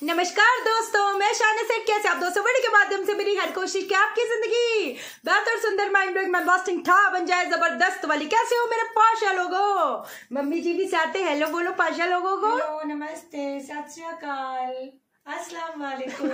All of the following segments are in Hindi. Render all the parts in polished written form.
नमस्कार दोस्तों, मैं शाना सेठ। कैसे आप दोस्तों? वीडियो के माध्यम से मेरी हर कोशिश कि आपकी जिंदगी बेहतर, सुंदर, माइंड ब्लोइंग, मैन लास्टिंग ठा बन जाए, जबरदस्त वाली। कैसे हो मेरे पाशा लोगो? मम्मी जी भी साथ हैं। हेलो बोलो पाशा लोगों को। हेलो, नमस्ते, सत श्री अकाल, अस्सलाम वालेकुम।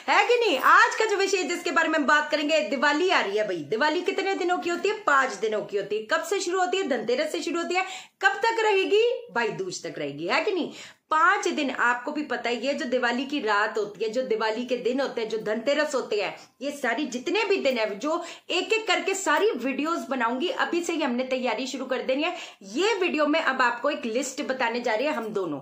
है कि नहीं? आज का जो विषय जिसके बारे में बात करेंगे, दिवाली आ रही है भाई। दिवाली कितने दिनों की होती है? 5 दिनों की होती है। कब से शुरू होती है? धनतेरस से शुरू होती है। कब तक रहेगी? भाई दूज तक रहेगी, है कि नहीं? 5 दिन। आपको भी पता ही है, जो दिवाली की रात होती है, जो दिवाली के दिन होते हैं, जो धनतेरस होते हैं, ये सारी जितने भी दिन है, जो एक एक करके सारी वीडियोस बनाऊंगी। अभी से ही हमने तैयारी शुरू कर देनी है। ये वीडियो में अब आपको एक लिस्ट बताने जा रही है। हम दोनों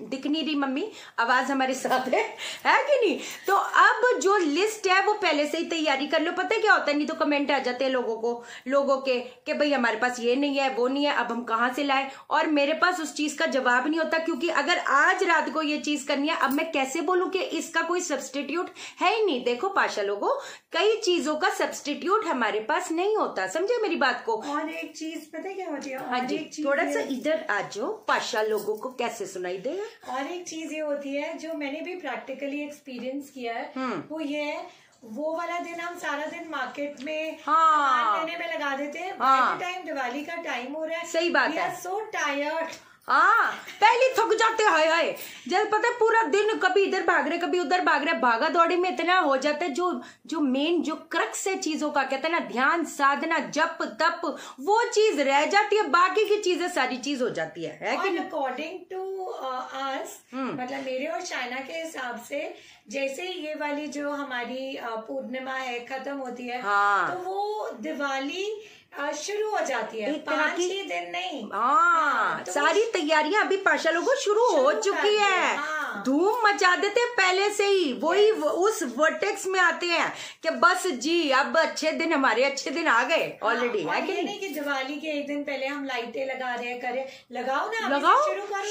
दिख नहीं रही मम्मी, आवाज हमारे साथ है कि नहीं? तो अब जो लिस्ट है वो पहले से ही तैयारी कर लो। पता है क्या होता है? नहीं तो कमेंट आ जाते हैं लोगों के कि भाई हमारे पास ये नहीं है, वो नहीं है, अब हम कहां से लाए। और मेरे पास उस चीज का जवाब नहीं होता, क्योंकि अगर आज रात को ये चीज करनी है, अब मैं कैसे बोलूं कि इसका कोई सब्सटीट्यूट है ही नहीं। देखो पाशा लोगों, कई चीजों का सब्सटीट्यूट हमारे पास नहीं होता, समझे मेरी बात को? और एक चीज पता है क्या होती है? हाँ जी, थोड़ा सा इधर आ जाओ। पाशा लोगों को कैसे सुनाई दे? और एक चीज ये होती है जो मैंने भी प्रैक्टिकली एक्सपीरियंस किया है, वो ये है, वो वाला दिन हम सारा दिन मार्केट में सामान लेने में लगा देते हैं। टाइम दिवाली का टाइम हो रहा है, सही बात है। So tired. हाँ, पहले थक जाते हाय। जब पता है पूरा दिन कभी इधर भाग रहे कभी उधर भाग रहे, भागा दौड़ी में इतना हो जाता है। जो मेन जो क्रक्स है चीजों का, कहते हैं ना, ध्यान, साधना, जप तप, वो चीज रह जाती है। बाकी की चीजें सारी चीज हो जाती है कि? अकॉर्डिंग टू अस, मतलब मेरे और चाइना के हिसाब से, जैसे ये वाली जो हमारी पूर्णिमा है खत्म होती है, तो वो दिवाली शुरू हो जाती है। 5-6 दिन नहीं। तो सारी तैयारियां अभी पाशा लोगों शुरू हो चुकी है। धूम मचा देते पहले से ही। वही उस वर्टेक्स में आते हैं कि बस जी अब अच्छे दिन, हमारे अच्छे दिन आ गए ऑलरेडी, है कि नहीं? कि दिवाली के एक दिन पहले हम लाइटें लगा रहे हैं, लगाओ ना, लगाओ,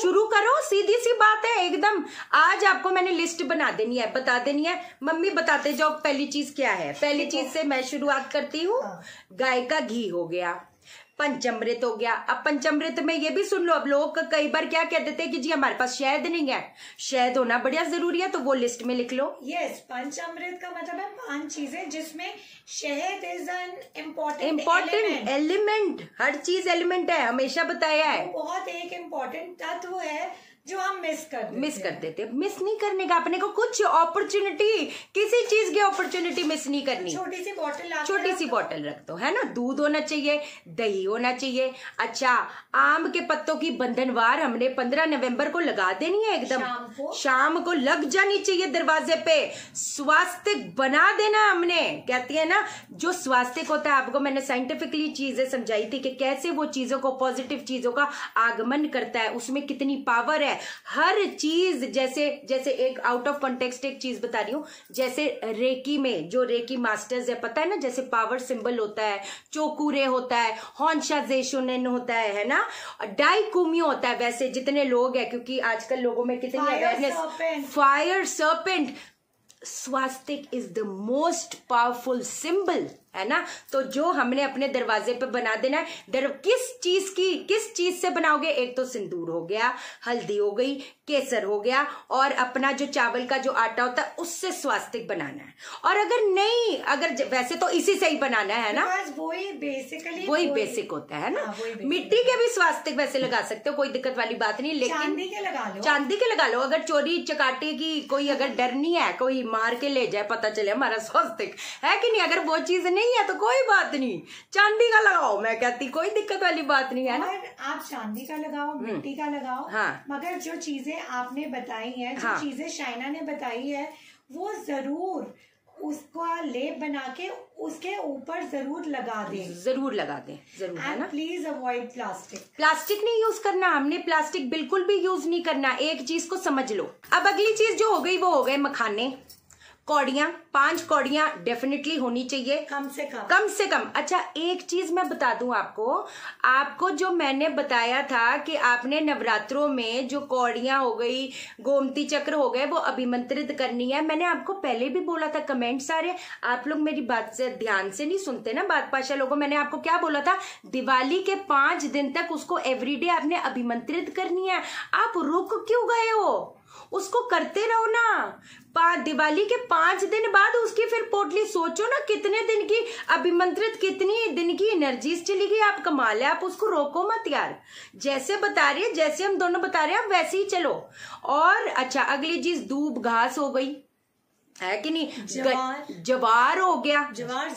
शुरू करो। सीधी सी बात है एकदम। आज आपको मैंने लिस्ट बना देनी है, बता देनी है। मम्मी बताते जाओ पहली चीज क्या है। पहली चीज से मैं शुरुआत करती हूँ। गाय का घी हो गया, पंचामृत हो गया। अब पंचामृत में ये भी सुन लो, अब लोग कई बार क्या कह देते हैं कि जी हमारे पास शहद नहीं है। शहद होना बढ़िया जरूरी है, तो वो लिस्ट में लिख लो। यस, पंचामृत का मतलब है 5 चीजें जिसमें शहद इज एन इम्पोर्टेंट एलिमेंट। हर चीज एलिमेंट है, हमेशा बताया है। बहुत एक इम्पोर्टेंट तत्व है जो हम मिस कर देते। मिस नहीं करने का, अपने को कुछ अपॉर्चुनिटी, किसी चीज की अपॉर्चुनिटी मिस नहीं करनी। छोटी सी बॉटल रख दो, है ना। दूध होना चाहिए, दही होना चाहिए। अच्छा, आम के पत्तों की बंधनवार हमने 15 नवंबर को लगा देनी है। एकदम शाम को लग जानी चाहिए दरवाजे पे। स्वास्तिक बना देना हमने। कहती है ना, जो स्वास्तिक होता है, आपको मैंने साइंटिफिकली चीजें समझाई थी कि कैसे वो चीजों को, पॉजिटिव चीजों का आगमन करता है, उसमें कितनी पावर है। हर चीज जैसे एक आउट ऑफ कॉन्टेक्स्ट एक चीज बता रही हूँ। जैसे रेकी में जो रेकी मास्टर्स है, पता है ना, जैसे पावर सिंबल होता है, चोकुरे होता है, हॉन्शा जेशोनेन होता है ना, डाइकुमियो होता है। वैसे जितने लोग हैं, क्योंकि आजकल लोगों में कितनी awareness, fire serpent, swastik is the most powerful symbol, है ना। तो जो हमने अपने दरवाजे पे बना देना है। किस चीज से बनाओगे? एक तो सिंदूर हो गया, हल्दी हो गई, केसर हो गया, और अपना जो चावल का जो आटा होता है उससे स्वास्तिक बनाना है। और अगर वैसे तो इसी से ही बनाना है ना, वही बेसिक होता है ना। मिट्टी के भी स्वास्तिक वैसे लगा सकते हो, कोई दिक्कत वाली बात नहीं, लेकिन चांदी के लगा लो। अगर चोरी चकाटी की कोई अगर डर नहीं है, कोई मार के ले जाए, पता चले हमारा स्वास्तिक है कि नहीं, अगर वो चीज नहीं है तो कोई बात नहीं, चांदी का लगाओ। मैं कहती कोई दिक्कत वाली बात नहीं है ना। आप चांदी का लगाओ, मिट्टी का लगाओ, मगर जो चीजें आपने बताई है, जो चीजें शाइना ने बताई है, वो जरूर उसका लेप बना के उसके ऊपर जरूर लगा दें, जरूर, है ना। प्लीज अवॉइड प्लास्टिक नहीं यूज करना। हमने प्लास्टिक बिल्कुल भी यूज नहीं करना। एक चीज को समझ लो। अब अगली चीज जो हो गई वो हो गए मखाने, कौड़ियां। 5 कौड़ियां डेफिनेटली होनी चाहिए, कम से कम। अच्छा, एक चीज मैं बता दूं आपको जो मैंने बताया था कि आपने नवरात्रों में जो कौड़ियां हो गई, गोमती चक्र हो गए, वो अभिमंत्रित करनी है। मैंने आपको पहले भी बोला था, कमेंट्स आ रहे, आप लोग मेरी बात से ध्यान से नहीं सुनते ना, बात पाशा लोगों। मैंने आपको क्या बोला था? दिवाली के 5 दिन तक उसको एवरीडे आपने अभिमंत्रित करनी है। आप रुक क्यों गए हो? उसको करते रहो ना। दिवाली के 5 दिन बाद उसकी फिर पोटली, सोचो ना कितने दिन की अभिमंत्रित, कितनी दिन की एनर्जीज चली गई। आप कमाल है, आप उसको रोको मत यार। जैसे बता रही है, जैसे हम दोनों बता रहे हैं, आप वैसे ही चलो। और अच्छा, अगली चीज दूब घास हो गई, है कि नहीं? जवार हो गया, जवार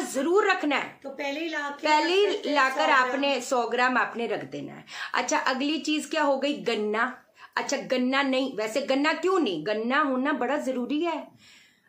जरूर रखना है। तो पहले ही लाकर आपने 100 ग्राम आपने रख देना है। अच्छा, अगली चीज क्या हो गई? गन्ना। अच्छा, गन्ना नहीं, वैसे गन्ना क्यों नहीं, गन्ना होना बड़ा जरूरी है।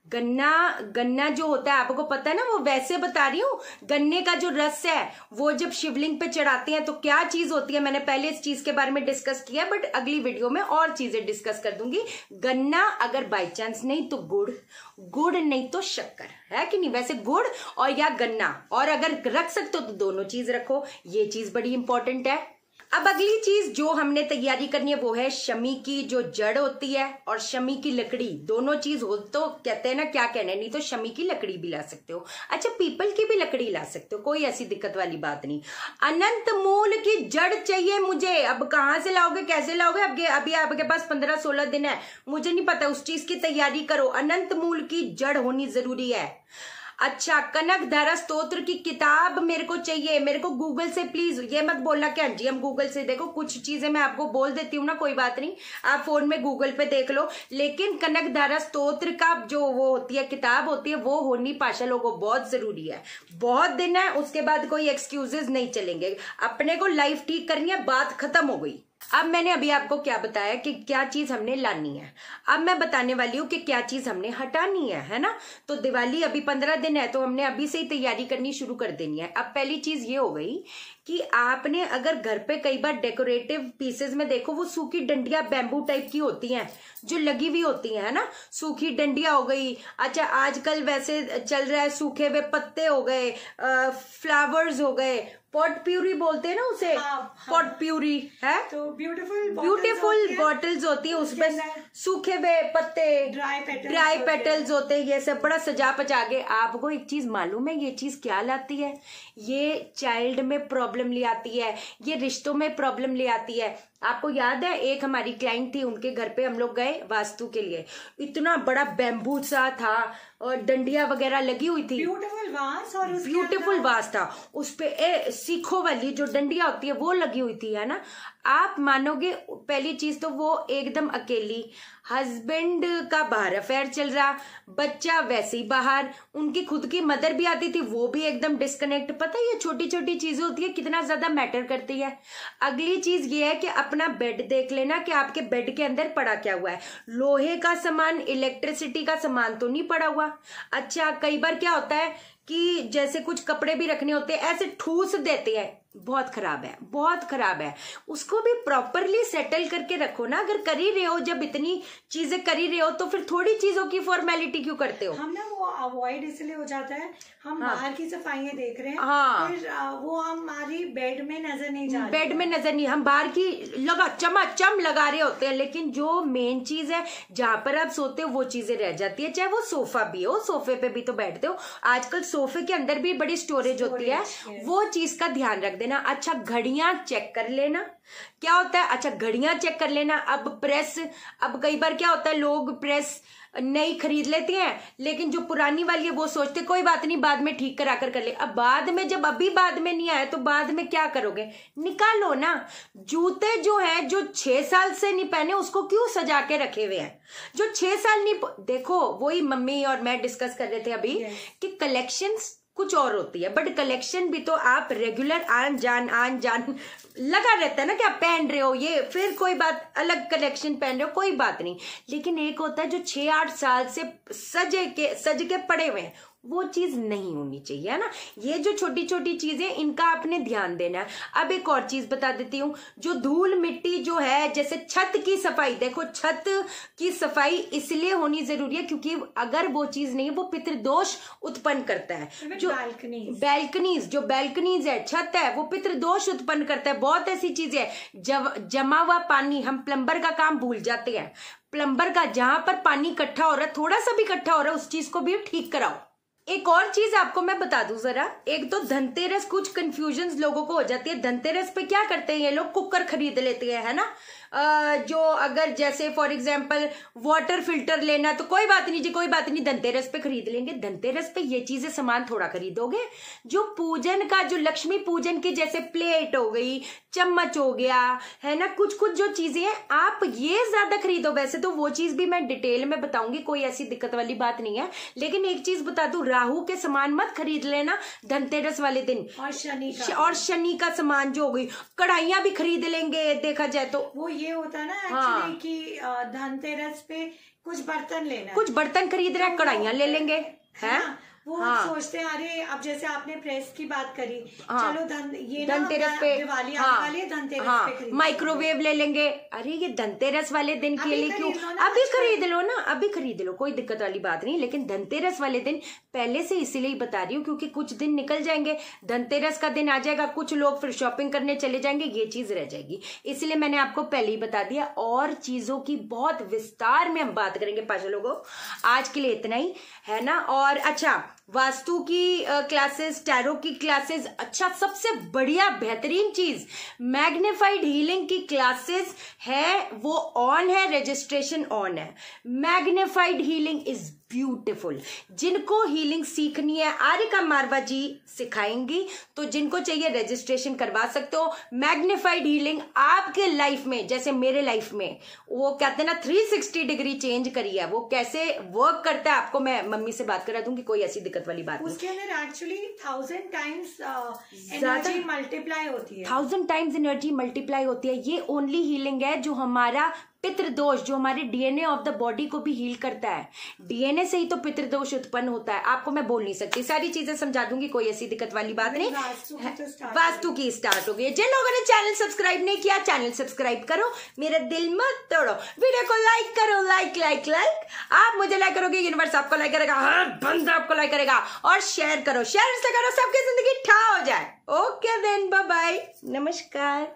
गन्ना जो होता है आपको पता है ना, वो वैसे बता रही हूँ। गन्ने का जो रस है वो जब शिवलिंग पे चढ़ाते हैं तो क्या चीज होती है, मैंने पहले इस चीज के बारे में डिस्कस किया, बट अगली वीडियो में और चीजें डिस्कस कर दूंगी। गन्ना अगर बाई चांस नहीं तो गुड़ नहीं तो शक्कर, है कि नहीं? वैसे गुड़ और या गन्ना, और अगर रख सकते हो तो दोनों चीज रखो, ये चीज बड़ी इंपॉर्टेंट है। अब अगली चीज जो हमने तैयारी करनी है वो है शमी की जो जड़ होती है और शमी की लकड़ी, दोनों चीज हो तो कहते हैं ना, क्या कहना है, नहीं तो शमी की लकड़ी भी ला सकते हो। अच्छा, पीपल की भी लकड़ी ला सकते हो, कोई ऐसी दिक्कत वाली बात नहीं। अनंत मूल की जड़ चाहिए मुझे। अब कहाँ से लाओगे, कैसे लाओगे? अभी आपके पास 15-16 दिन है, मुझे नहीं पता, उस चीज की तैयारी करो। अनंत मूल की जड़ होनी जरूरी है। अच्छा, कनक धारा स्तोत्र की किताब मेरे को चाहिए। मेरे को गूगल से प्लीज ये मत बोलना कि हाँ जी हम गूगल से, देखो कुछ चीजें मैं आपको बोल देती हूँ ना, कोई बात नहीं, आप फोन में गूगल पे देख लो, लेकिन कनक धारा स्तोत्र का जो वो होती है किताब होती है वो होनी पाशा लोगों बहुत जरूरी है। बहुत दिन है, उसके बाद कोई एक्सक्यूजेस नहीं चलेंगे। अपने को लाइफ ठीक करनी है, बात खत्म हो गई। अब मैंने अभी आपको क्या बताया कि क्या चीज हमने लानी है, अब मैं बताने वाली हूँ कि क्या चीज हमने हटानी है ना? तो दिवाली अभी 15 दिन है, तो हमने अभी से ही तैयारी करनी शुरू कर देनी है। अब पहली चीज ये हो गई कि आपने अगर घर पे कई बार डेकोरेटिव पीसेस में देखो, वो सूखी डंडियां बैम्बू टाइप की होती हैं जो लगी हुई होती हैं, है ना? सूखी डंडियां हो गई। अच्छा, आजकल वैसे चल रहा है सूखे हुए पत्ते हो गए, फ्लावर्स हो गए, पॉट प्यूरी बोलते हैं ना उसे, पॉट प्यूरी है, तो ब्यूटीफुल बॉटल्स होती है, उसमें सूखे हुए पत्ते, ड्राई पेटल्स होते हैं, ये सब बड़ा सजा पचा के। आपको एक चीज मालूम है ये चीज क्या लाती है? ये चाइल्ड में प्रॉब्लम ले आती है, ये रिश्तों में प्रॉब्लम ले आती है। आपको याद है, एक हमारी क्लाइंट थी, उनके घर पे हम लोग गए वास्तु के लिए, इतना बड़ा बैम्बू सा था और डंडियां वगैरह लगी हुई थी, ब्यूटीफुल वास था, उस पे सीखों वाली जो डंडियां होती है वो लगी हुई थी, है ना? आप मानोगे, पहली चीज तो वो एकदम अकेली, हस्बैंड का बाहर अफेयर चल रहा, बच्चा वैसे ही बाहर, उनकी खुद की मदर भी आती थी, वो भी एकदम डिस्कनेक्ट। पता है ये छोटी छोटी चीजें होती है कितना ज्यादा मैटर करती है। अगली चीज ये है कि अपना बेड देख लेना कि आपके बेड के अंदर पड़ा क्या हुआ है। लोहे का सामान, इलेक्ट्रिसिटी का सामान तो नहीं पड़ा हुआ। अच्छा, कई बार क्या होता है कि जैसे कुछ कपड़े भी रखने होते हैं, ऐसे ठूस देते हैं, बहुत खराब है, बहुत खराब है। उसको भी प्रॉपरली सेटल करके रखो ना। अगर कर ही रहे हो, जब इतनी चीजें कर ही रहे हो, तो फिर थोड़ी चीजों की फॉर्मेलिटी क्यों करते हो? हम ना वो अवॉइड इसलिए हो जाता है, हम बाहर की सफाइयां देख रहे हैं, फिर वो हमारी बेड में नजर नहीं जा रही, बेड में नजर नहीं, हम बाहर की चमाचम लगा रहे होते हैं, लेकिन जो मेन चीज है जहां पर आप सोते हो वो चीजें रह जाती है। चाहे वो सोफा भी हो, सोफे पे भी तो बैठते हो, आजकल सोफे के अंदर भी बड़ी स्टोरेज होती है, वो चीज का ध्यान रख देना। अच्छा, घड़ियां चेक कर लेना, क्या होता है? अच्छा, घड़ियां चेक कर लेना। अब प्रेस, अब कई बार क्या होता है, लोग प्रेस नई खरीद लेते हैं, लेकिन जो पुरानी वाली है वो सोचते कोई बात नहीं बाद में ठीक करा कर ले। अब बाद में, जब अभी बाद में नहीं आया तो बाद में क्या करोगे? निकालो ना। जूते जो है, जो 6 साल से नहीं पहने उसको क्यों सजा के रखे हुए हैं? जो 6 साल नहीं, देखो वही मम्मी और मैं डिस्कस कर रहे थे अभी कि कलेक्शंस कुछ और होती है, बट कलेक्शन भी तो आप रेगुलर आन जान लगा रहता है ना कि आप पहन रहे हो, ये फिर कोई बात, अलग कलेक्शन पहन रहे हो कोई बात नहीं, लेकिन एक होता है जो 6-8 साल से सज के पड़े हुए हैं, वो चीज नहीं होनी चाहिए, है ना? ये जो छोटी छोटी चीजें, इनका आपने ध्यान देना है। अब एक और चीज बता देती हूँ, जो धूल मिट्टी जो है, जैसे छत की सफाई, देखो छत की सफाई इसलिए होनी जरूरी है क्योंकि अगर वो चीज नहीं है वो पितृदोष उत्पन्न करता है। जो बैल्कनीज है, छत है, वो पितृदोष उत्पन्न करता है। बहुत ऐसी चीजें है, जमा हुआ पानी, हम प्लम्बर का काम भूल जाते हैं, प्लम्बर का जहां पर पानी इकट्ठा हो रहा है, थोड़ा सा भी इकट्ठा हो रहा है, उस चीज को भी ठीक कराओ। एक और चीज आपको मैं बता दूं जरा, एक तो धनतेरस, कुछ कंफ्यूजन लोगों को हो जाती है। धनतेरस पे क्या करते हैं ये लोग? कुकर खरीद लेते हैं, है ना? जो अगर जैसे फॉर एग्जांपल वाटर फिल्टर लेना, तो कोई बात नहीं जी, कोई बात नहीं, धनतेरस पे खरीद लेंगे। धनतेरस पे ये चीजें सामान थोड़ा खरीदोगे। जो पूजन का, जो लक्ष्मी पूजन की, जैसे प्लेट हो गई, चम्मच हो गया, है ना, कुछ कुछ जो चीजें हैं आप ये ज्यादा खरीदो। वैसे तो वो चीज भी मैं डिटेल में बताऊंगी, कोई ऐसी दिक्कत वाली बात नहीं है, लेकिन एक चीज बता दूं, राहु के सामान मत खरीद लेना धनतेरस वाले दिन। और शनि का सामान जो हो गई, कढ़ाइयां भी खरीद लेंगे देखा जाए तो। वो ये होता है ना एक्चुअली कि धनतेरस पे कुछ बर्तन लेना, कुछ बर्तन खरीद रहे हैं, कढ़ाइयां ले लेंगे, है वो सोचते हैं अरे अब जैसे आपने प्रेस की बात करी, चलो धनतेरस पे दिवाली आने वाली है, धनतेरस पे माइक्रोवेव ले लेंगे। अरे ये धनतेरस वाले दिन के लिए क्यों, अभी खरीद लो ना, अभी खरीद लो, कोई दिक्कत वाली बात नहीं। लेकिन धनतेरस वाले दिन पहले से इसीलिए बता रही हूँ क्योंकि कुछ दिन निकल जाएंगे, धनतेरस का दिन आ जाएगा, कुछ लोग फिर शॉपिंग करने चले जाएंगे, ये चीज रह जाएगी, इसलिए मैंने आपको पहले ही बता दिया। और चीजों की बहुत विस्तार में हम बात करेंगे पांचों लोगों। आज के लिए इतना ही है ना। और अच्छा, वास्तु की क्लासेस, टैरो की क्लासेस, अच्छा सबसे बढ़िया बेहतरीन चीज मैग्निफाइड हीलिंग की क्लासेस है, वो ऑन है, रजिस्ट्रेशन ऑन है। Magnified healing is beautiful. जिनको हीलिंग सीखनी है आरिका मारवा जी सिखाएंगी, तो जिनको चाहिए रजिस्ट्रेशन करवा सकते हो। मैग्निफाइड हीलिंग आपके लाइफ में, जैसे मेरे लाइफ में वो कहते हैं ना 360 डिग्री चेंज करी है, वो कैसे वर्क करता है आपको मैं मम्मी से बात करा दूंगी, कोई ऐसी दिक्कत वाली बात नहीं। उसके अंदर एक्चुअली 1000 टाइम्स एनर्जी मल्टीप्लाई होती है, 1000 टाइम्स एनर्जी मल्टीप्लाई होती है। ये ओनली हीलिंग है जो हमारा पितृदोष, जो हमारे डीएनए ऑफ द बॉडी को भी हील करता है। डीएनए से ही तो पितृदोष उत्पन्न होता है। आपको मैं बोल नहीं सकती, सारी चीजें समझा दूंगी, कोई ऐसी दिक्कत वाली बात नहीं। वास्तु की स्टार्ट हो गई। जिन लोगों ने चैनल सब्सक्राइब नहीं किया, चैनल सब्सक्राइब करो, मेरा दिल मत तोड़ो, वीडियो को लाइक करो, लाइक लाइक लाइक। आप मुझे लाइक करोगे, यूनिवर्स आपको लाइक करेगा, हर बंदा आपको लाइक करेगा। और शेयर करो, शेयर से करो, सबकी जिंदगी ठा हो जाए। ओके देन, बाय बाय, नमस्कार।